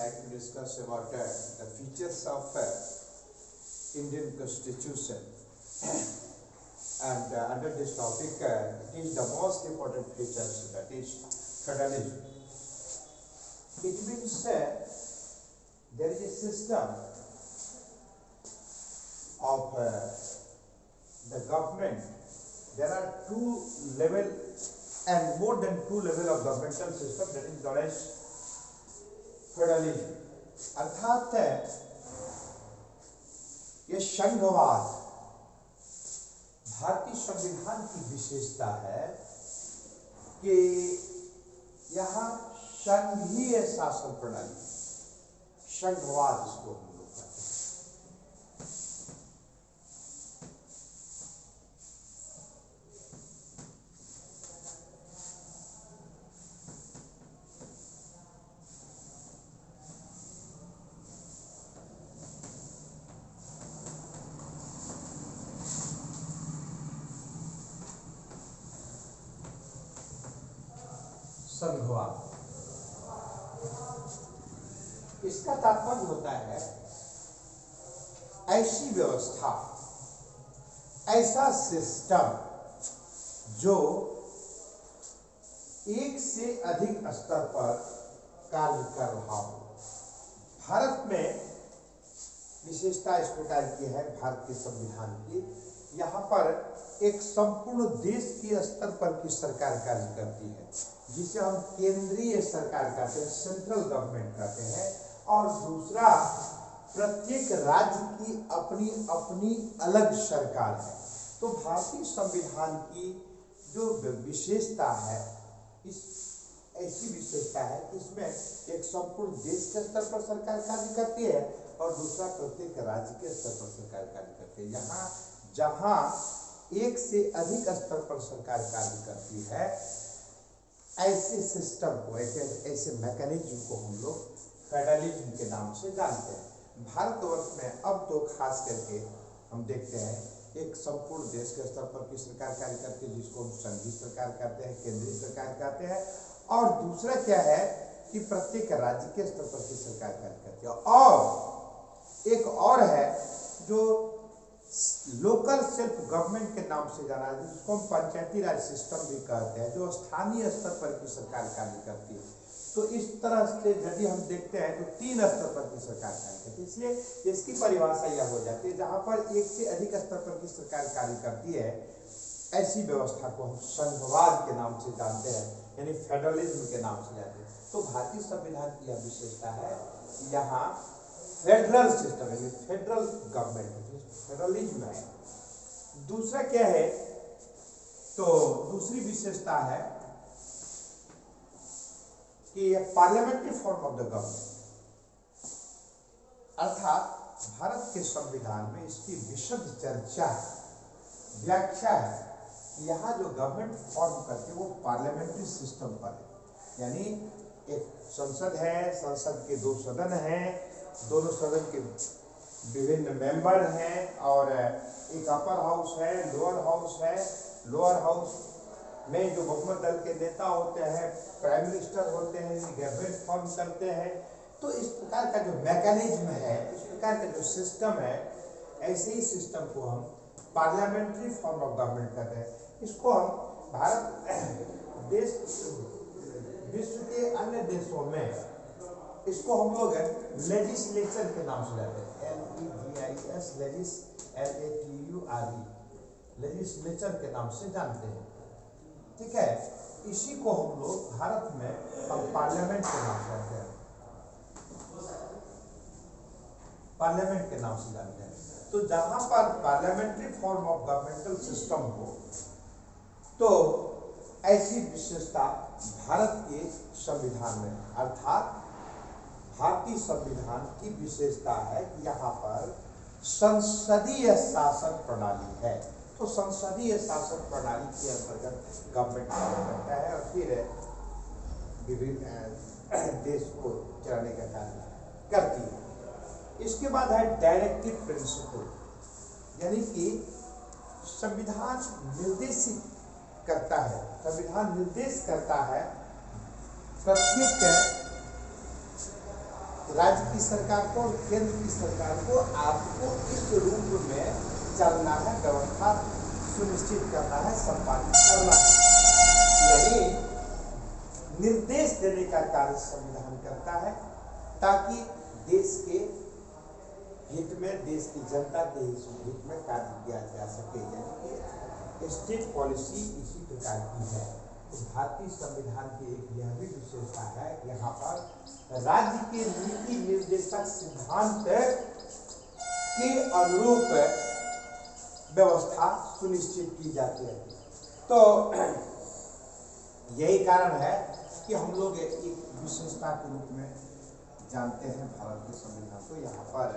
like to discuss about the features of Indian Constitution. And under this topic, it is the most important features, that is federalism. It means there is a system of the government. There are two levels and more than two levels of governmental system, that is known as federalism. अर्थात ये संघवाद भारतीय संविधान की विशेषता है कि यहाँ संघीय शासन प्रणाली, संघवाद इसको हम लोग कहते हैं. संघवाद, इसका तात्पर्य होता है ऐसी व्यवस्था, ऐसा सिस्टम जो एक से अधिक स्तर पर कार्य कर रहा हो. भारत में विशेषता इस प्रकार की है भारत के संविधान की, यहाँ पर एक संपूर्ण देश के स्तर पर की सरकार कार्य करती है, जिसे हम केंद्रीय सरकार कहते हैं, सेंट्रल गवर्नमेंट कहते हैं. और दूसरा, प्रत्येक राज्य की अपनी अपनी अलग सरकार है. तो भारतीय संविधान की जो विशेषता है, इस ऐसी विशेषता है कि इसमें एक संपूर्ण देश के स्तर पर सरकार कार्य करती है और दूसरा प्रत्येक राज्य के स्तर पर सरकार कार्य करती है. यहाँ जहाँ एक से अधिक स्तर पर सरकार कार्य करती है, ऐसे सिस्टम को, ऐसे मैकेनिज्म को हम लोग फेडरलिज्म के नाम से जानते हैं. भारतवर्ष में अब तो खास करके हम देखते हैं एक संपूर्ण देश के स्तर पर की सरकार कार्य करती है, जिसको हम संघीय सरकार कहते हैं, केंद्रीय सरकार कहते हैं. और दूसरा क्या है कि प्रत्येक राज्य के स्तर पर की सरकार कार्य करती है. और एक और है जो लोकल सेल्फ गवर्नमेंट के नाम से जाना है, जिसको हम पंचायती राज सिस्टम भी कहते हैं, जो स्थानीय स्तर पर की सरकार कार्य करती है. तो इस तरह से यदि हम देखते हैं तो तीन स्तर पर की सरकार कार्य करती है. इसलिए इसकी परिभाषा यह हो जाती है, जहाँ पर एक से अधिक स्तर पर की सरकार कार्य करती है, ऐसी व्यवस्था को हम संघवाद के नाम से जानते हैं, यानी फेडरलिज्म के नाम से जानते हैं. तो भारतीय संविधान की यह विशेषता है, यहाँ फेडरल सिस्टम है, फेडरल गवर्नमेंट, फेडरलिज्म है. दूसरा क्या है, तो दूसरी विशेषता है कि parliamentary form of the government. अर्थात भारत के संविधान में इसकी विशद चर्चा है, व्याख्या है कि यहाँ जो गवर्नमेंट फॉर्म करती है वो पार्लियामेंट्री सिस्टम पर है. यानी एक संसद है, संसद के दो सदन हैं, दोनों सदन के विभिन्न मेंबर हैं, और एक अपर हाउस है, लोअर हाउस है. लोअर हाउस में जो बहुमत दल के नेता होते हैं, प्राइम मिनिस्टर होते हैं, गवर्नमेंट फॉर्म करते हैं. तो इस प्रकार का जो मैकेनिज्म है, इस प्रकार का जो सिस्टम है, ऐसे ही सिस्टम को हम पार्लियामेंट्री फॉर्म ऑफ गवर्नमेंट कहते हैं. इसको हम भारत देश, विश्व के अन्य देशों में इसको हम लोग लेजिस्लेचर के नाम से लेते हैं, LEGIS, लेजिस, LATURE, लेजिस्लेचर के नाम से जानते हैं. ठीक है, इसी को हम लोग भारत में हम पार्लियामेंट के नाम से जानते हैं, पार्लियामेंट के नाम से जानते हैं. तो जहां पर parliamentary form of governmental system हो, तो ऐसी विशेषता भारत के संविधान में, अर्थात भारतीय संविधान की विशेषता है कि यहाँ पर संसदीय शासन प्रणाली है. तो संसदीय शासन प्रणाली के अंतर्गत गवर्नमेंट कार्य करता है और फिर विभिन्न देश को चलाने का कार्य करती है. इसके बाद है डायरेक्टिव प्रिंसिपल, यानी कि संविधान निर्देशित करता है, संविधान निर्देश करता है प्रत्येक राज्य की सरकार को और केंद्र की सरकार को आपको इस रूप में चलना है, व्यवस्था सुनिश्चित करना है, संपादित करना है। यानी निर्देश देने का कार्य संविधान करता है ताकि देश के हित में, देश की जनता के हित में कार्य किया जा सके। यानी कि स्टेट पॉलिसी इसी प्रकार की है। तो भारतीय संविधान की एक यह भी विशेषता है, यहाँ पर राज्य के नीति निर्देशक सिद्धांत के अनुरूप व्यवस्था सुनिश्चित की जाती है। तो यही कारण है कि हम लोग एक विशेषता के रूप में जानते हैं भारत के संविधान को। यहाँ पर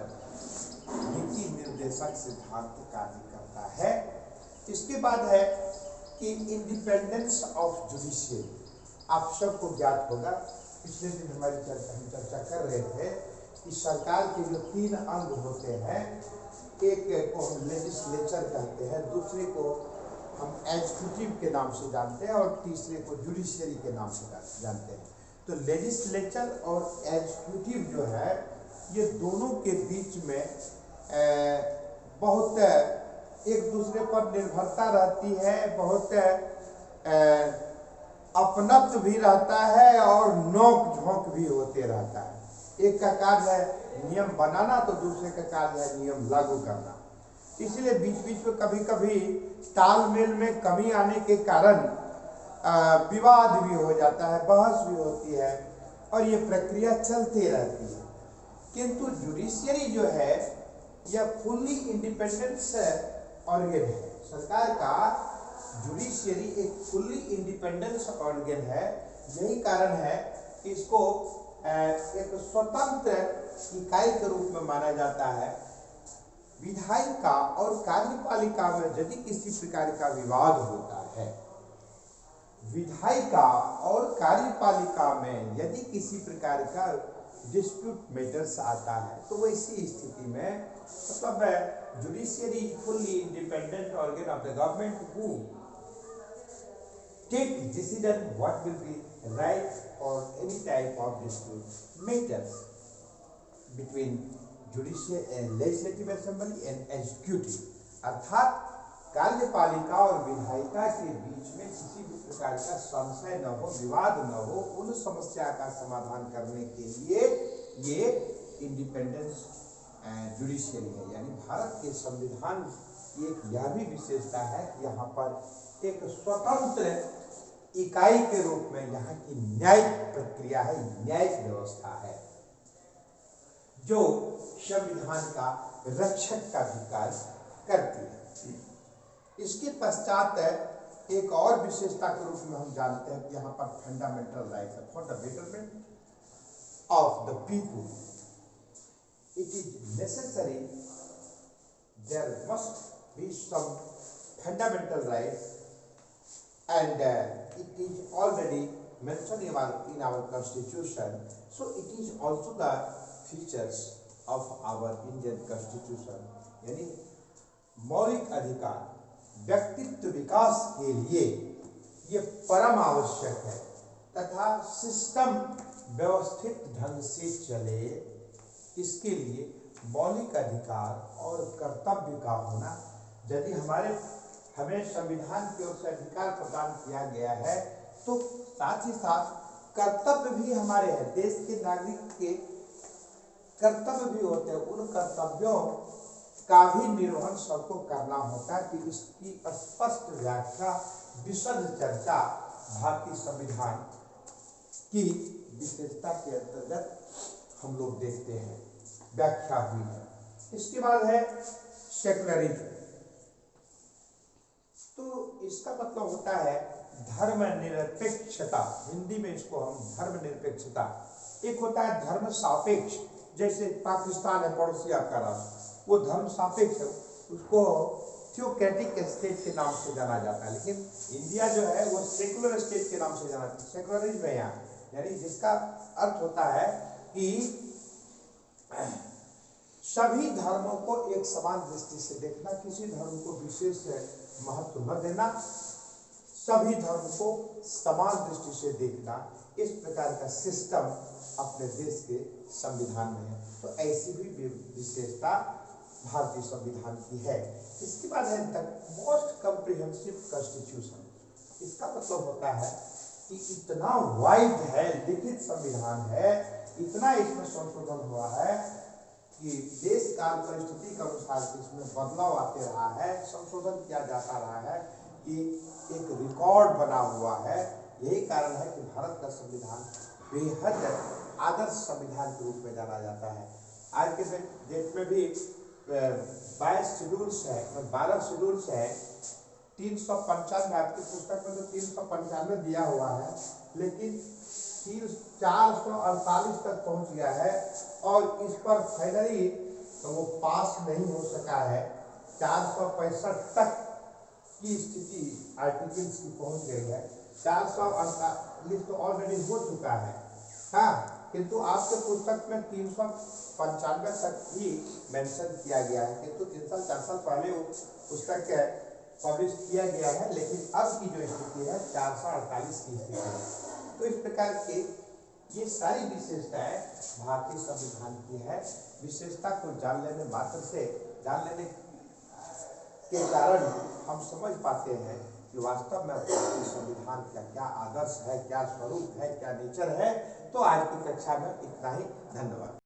नीति निर्देशक सिद्धांत कार्य करता है। इसके बाद है कि इंडिपेंडेंस ऑफ जुडिशियरी। आप सबको ज्ञात होगा, पिछले दिन हमारी हम चर्चा कर रहे थे कि सरकार के जो 3 अंग होते हैं, एक को हम लेजिस्लेचर कहते हैं, दूसरे को हम एग्जीक्यूटिव के नाम से जानते हैं और तीसरे को जुडिशियरी के नाम से जानते हैं। तो लेजिस्लेचर और एग्जीक्यूटिव जो है, ये दोनों के बीच में बहुत एक दूसरे पर निर्भरता रहती है, बहुत अपनत्व भी रहता है और नोक झोंक भी होते रहता है। एक का कार्य है नियम बनाना, तो दूसरे का कार्य है नियम लागू करना। इसलिए बीच बीच में कभी कभी तालमेल में कमी आने के कारण विवाद भी हो जाता है, बहस भी होती है और ये प्रक्रिया चलती रहती है। किंतु जुडिशियरी जो है यह फुल्ली इंडिपेंडेंस ऑर्गन है। सरकार का जुडिशियरी एक फुल्ली इंडिपेंडेंस ऑर्गन है। यही कारण है कि इसको एक स्वतंत्र इकाई के रूप में माना जाता है। विधायिका और कार्यपालिका में यदि किसी प्रकार का विवाद होता है, विधायिका और कार्यपालिका में यदि किसी प्रकार का डिस्प्यूट मैटर्स आता है, तो वैसी स्थिति में मतलब judiciary fully independent organ of the government who take decision what will be right और any type of dispute matters between legislative assembly and executive. अर्थात कार्यपालिका और विधायिका के बीच में किसी भी प्रकार का संशय न हो, विवाद न हो, उन समस्या का समाधान करने के लिए ये इंडिपेंडेंस जुडिशियरी है। यानी भारत के संविधान की एक यह भी विशेषता है कि यहाँ पर एक स्वतंत्र इकाई के रूप में यहाँ की न्यायिक प्रक्रिया है, न्यायिक व्यवस्था है, जो संविधान का रक्षक का भी कार्य करती है। इसके पश्चात एक और विशेषता के रूप में हम जानते हैं कि यहाँ पर fundamental rights for the betterment of the people it is necessary there must be some fundamental rights and it is already mentioned in our constitution, so it is also the features of our Indian constitution। यानी मौलिक अधिकार व्यक्तित्व विकास के लिए ये परम आवश्यक है तथा सिस्टम व्यवस्थित ढंग से चले, इसके लिए मौलिक अधिकार और कर्तव्य का होना। यदि हमें संविधान की ओर से अधिकार प्रदान किया गया है, तो साथ ही साथ कर्तव्य भी हमारे हैं। देश के नागरिक के कर्तव्य भी होते हैं। उन कर्तव्यों का भी निर्वहन सबको करना होता है कि इसकी स्पष्ट व्याख्या, विशद चर्चा भारतीय संविधान की विशेषता के अंतर्गत हम लोग देखते हैं, व्याख्या हुई है। इसके बाद है सेकुलरिज्म। तो इसका मतलब होता है धर्मनिरपेक्षता। हिंदी में इसको हम धर्मनिरपेक्षता। एक होता है धर्म सापेक्ष, जैसे पाकिस्तान है पड़ोसी आपका राष्ट्र, वो धर्म सापेक्ष है, उसको थियोक्रेटिक स्टेट के नाम से जाना जाता है। लेकिन इंडिया जो है वो सेकुलर स्टेट के नाम से जाना जाता है। सेकुलरिज्म है यहाँ, यानी जिसका अर्थ होता है कि सभी धर्मों को एक समान दृष्टि से देखना, किसी धर्म को विशेष महत्व न देना, सभी धर्म को समान दृष्टि से देखना, इस प्रकार का सिस्टम अपने देश के संविधान में है। तो ऐसी भी विशेषता भारतीय संविधान की है। इसके बाद है द मोस्ट कॉम्प्रिहेंसिव कॉन्स्टिट्यूशन। इसका मतलब होता है कि इतना वाइड है, लिखित संविधान है, इतना इसमें संशोधन हुआ है कि देश काल परिस्थिति के अनुसार इसमें बदलाव आते रहा है, संशोधन किया जाता रहा है, कि एक रिकॉर्ड बना हुआ है। यही कारण है कि भारत का संविधान बेहद आदर्श संविधान के रूप में जाना जाता है। आज के डेट में भी 22 शेड्यूल्स है, 12 शेड्यूल्स है, 395 आपकी पुस्तक में तो 395 दिया हुआ है, लेकिन 448 तक पहुंच गया है और इस पर फाइनली तो वो पास नहीं हो सका है। 465 तक की स्थिति आर्टिकल्स की पहुंच गई है। 448 तो ऑलरेडी हो चुका है, हाँ, किंतु आपके पुस्तक में 395 तक ही मेंशन किया गया है, किंतु 3 साल 4 साल पहले वो पुस्तक पब्लिश किया गया है, लेकिन अब की जो स्थिति है 448 की स्थिति है। तो इस प्रकार के ये सारी विशेषताएं भारतीय संविधान की है। विशेषता को जान लेने मात्र से, जान लेने के कारण हम समझ पाते हैं कि वास्तव में भारतीय संविधान का क्या आदर्श है, क्या स्वरूप है, क्या नेचर है। तो आज की कक्षा में इतना ही। धन्यवाद।